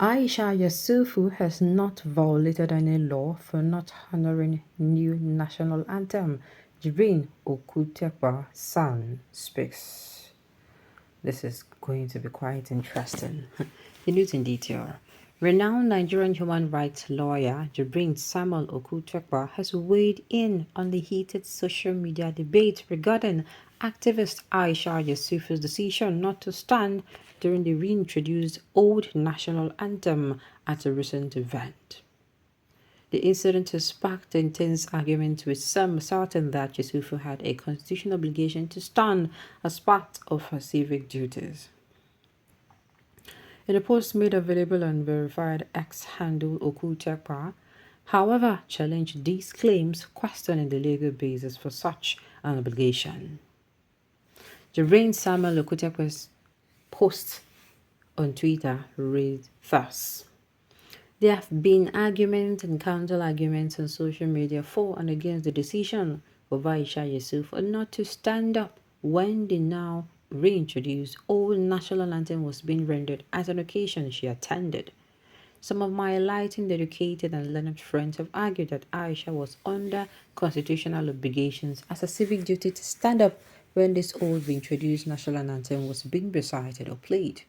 Aisha Yusufu has not violated any law for not honoring new national anthem. Jibrin Okutekwa San speaks. This is going to be quite interesting. The news in detail. Renowned Nigerian human rights lawyer Jibrin Samuel Okutekwa has weighed in on the heated social media debate regarding activist Aisha Yusufu's decision not to stand during the reintroduced old national anthem at a recent event. The incident has sparked intense arguments, with some asserting that Yusufu had a constitutional obligation to stand as part of her civic duties. In a post made available on verified X handle, Okutekpa, however, challenged these claims, questioning the legal basis for such an obligation. Jibrin Samuel Okutekpa's post on Twitter read thus: There have been arguments and counter-arguments on social media for and against the decision of Aisha Yusuf not to stand up when the now reintroduced old national anthem was being rendered at an occasion she attended. Some of my enlightened, educated, and learned friends have argued that Aisha was under constitutional obligations as a civic duty to stand up when this old reintroduced national anthem was being recited or played.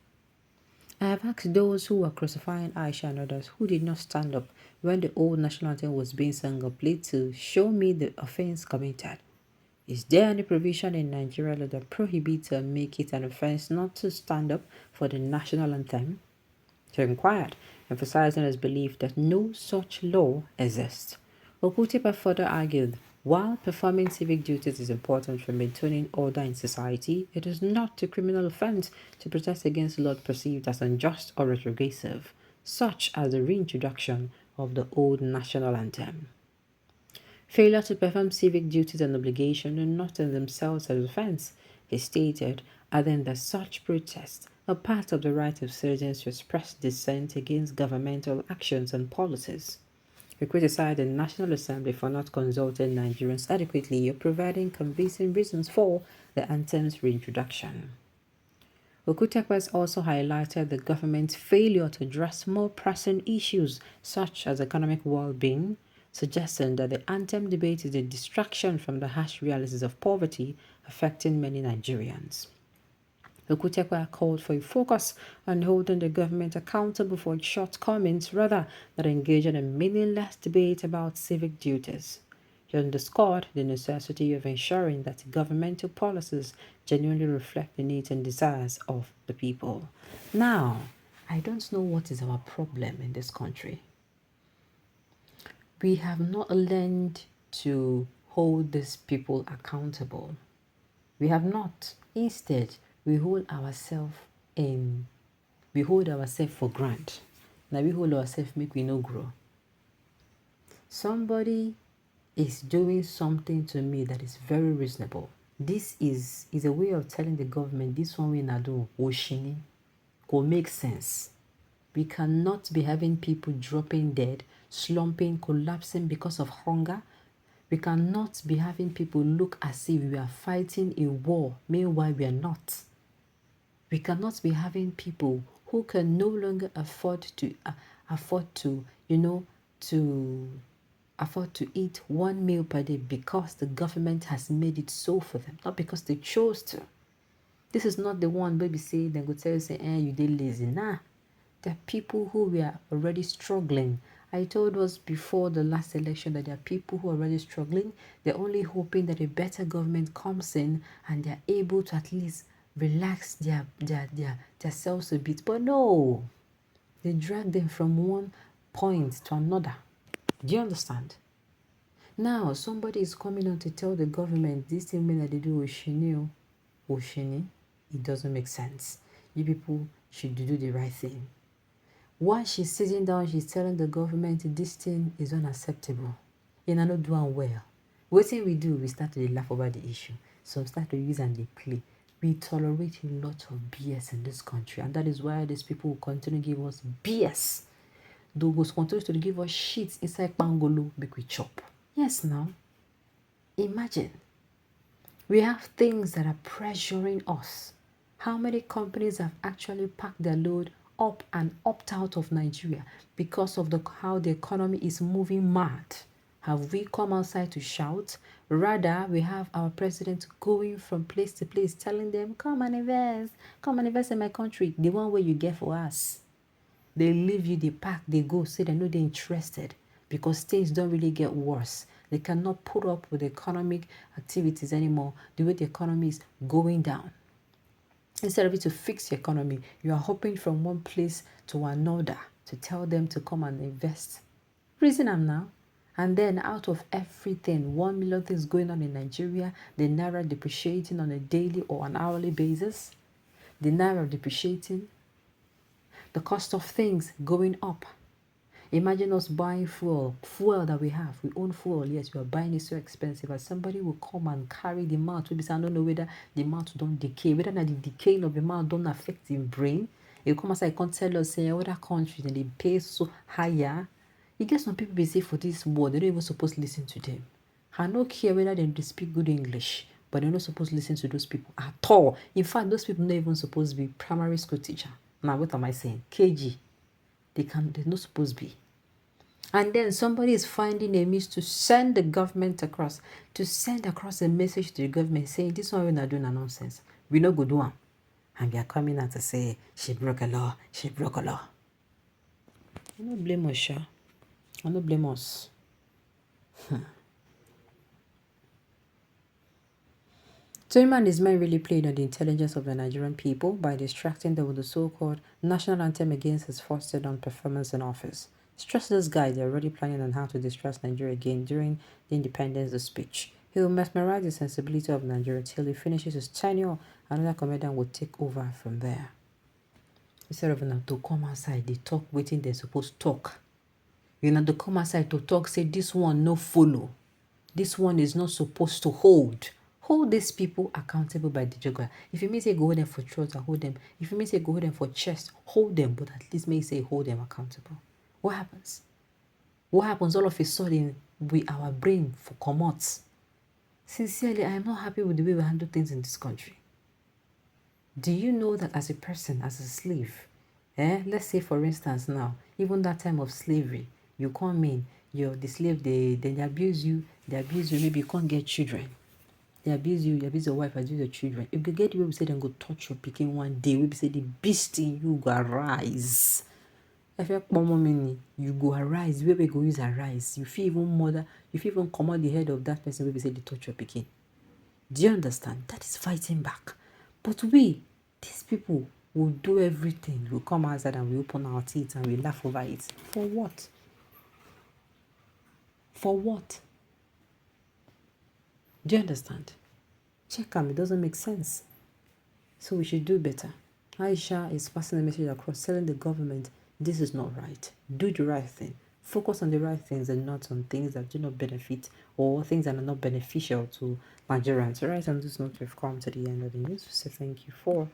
I have asked those who were crucifying Aisha and others who did not stand up when the old national anthem was being sung or played to show me the offense committed. Is there any provision in Nigeria law that prohibits or make it an offense not to stand up for the national anthem? He inquired, emphasizing his belief that no such law exists. Okutipa further argued, while performing civic duties is important for maintaining order in society, it is not a criminal offense to protest against laws perceived as unjust or retrogressive, such as the reintroduction of the old national anthem. Failure to perform civic duties and obligations are not in themselves an offense, he stated, adding that such protests are part of the right of citizens to express dissent against governmental actions and policies. He criticized the National Assembly for not consulting Nigerians adequately or providing convincing reasons for the anthem's reintroduction. Okutekwa also highlighted the government's failure to address more pressing issues such as economic well-being, suggesting that the anthem debate is a distraction from the harsh realities of poverty affecting many Nigerians. Okutekwa called for a focus on holding the government accountable for its shortcomings rather than engaging in a meaningless debate about civic duties. He underscored the necessity of ensuring that governmental policies genuinely reflect the needs and desires of the people. Now, I don't know what is our problem in this country. We have not learned to hold these people accountable. We have not. Instead, we hold ourselves for granted. Now we hold ourselves make we no grow. Somebody is doing something to me that is very reasonable. This is a way of telling the government this one we not do oshini go make sense. We cannot be having people dropping dead, slumping, collapsing because of hunger. We cannot be having people look as if we are fighting a war, meanwhile we are not. We cannot be having people who can no longer afford to eat one meal per day because the government has made it so for them, not because they chose to. This is not the one baby say they go tell you say, you did lazy. Nah. There are people who were already struggling. I told us before the last election that there are people who are already struggling. They're only hoping that a better government comes in and they're able to at least relax their selves a bit. But no, they drag them from one point to another. Do you understand? Now, somebody is coming on to tell the government this thing that they do Oshini, it doesn't make sense. You people should do the right thing. While she's sitting down, she's telling the government this thing is unacceptable. You know, not doing well. What thing we do, we start to laugh over the issue. Some start to use and they play. We tolerate a lot of BS in this country, and that is why these people will continue to give us BS. They will continue to give us shit inside Pangolo, make we chop. Yes, now. Imagine. We have things that are pressuring us. How many companies have actually packed their load up and opt out of Nigeria because of how the economy is moving mad? Have we come outside to shout? Rather, we have our president going from place to place telling them, come and invest in my country. The one way you get for us. They leave you, they pack, they go, say they know they're interested because things don't really get worse. They cannot put up with economic activities anymore the way the economy is going down. Instead of it to fix the economy, you are hopping from one place to another to tell them to come and invest. Reason I'm now. And then out of everything, 1 million things going on in Nigeria, the naira depreciating on a daily or an hourly basis, the naira depreciating, the cost of things going up. Imagine us buying fuel that we have. We own fuel, yes, we are buying it so expensive. But somebody will come and carry the mouth. We say, I don't know whether the mouth don't decay, whether the decaying of the mouth don't affect the brain. It will come as I can't tell us, say, other countries and they pay so higher. You get some people be say for this word, they don't even supposed to listen to them. I don't care whether they speak good English, but they're not supposed to listen to those people at all. In fact, those people not even supposed to be primary school teacher. Now, what am I saying? KG. They're not supposed to be. And then somebody is finding a means to send the government across, to send across a message to the government saying, this one we're not doing a nonsense. We no go do one. And they are coming out to say, she broke a law, she broke a law. I don't blame us, Sha. I don't blame us. Tillman is men really played on the intelligence of the Nigerian people by distracting them with the so-called national anthem against his fostered-on performance in office. Stressless guy, they're already planning on how to distress Nigeria again during the independence speech. He will mesmerize the sensibility of Nigeria till he finishes his tenure. Another comedian will take over from there. Instead of now to come outside, they talk waiting they're supposed to talk. You know, to come outside to talk, say this one no follow. This one is not supposed to hold. Hold these people accountable by the geography. If you may say go hold them for trouser, hold them. If you may say go hold them for chest, hold them. But at least may say hold them accountable. What happens? What happens all of a sudden with our brain for commots? Sincerely, I am not happy with the way we handle things in this country. Do you know that as a person, as a slave, let's say for instance now, even that time of slavery, you come in, you're the slave, they abuse you, maybe you can't get children. They abuse you abuse your wife, abuse your children. If you get the way we say then go touch your picking one day, we say the beast in you go arise. If you go arise, where we go use arise. You feel even come out the head of that person, we say the touch your picking. Do you understand? That is fighting back. But these people will do everything. We'll come outside and we open our teeth and we laugh over it. For what? For what? Do you understand? Check them. It doesn't make sense. So we should do better. Aisha is passing a message across, telling the government, this is not right. Do the right thing. Focus on the right things and not on things that do not benefit or things that are not beneficial to Nigerians. All right, on this note, we've come to the end of the news. So thank you for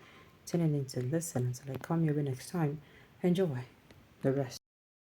tuning in to listen. Until I come your way next time, enjoy the rest.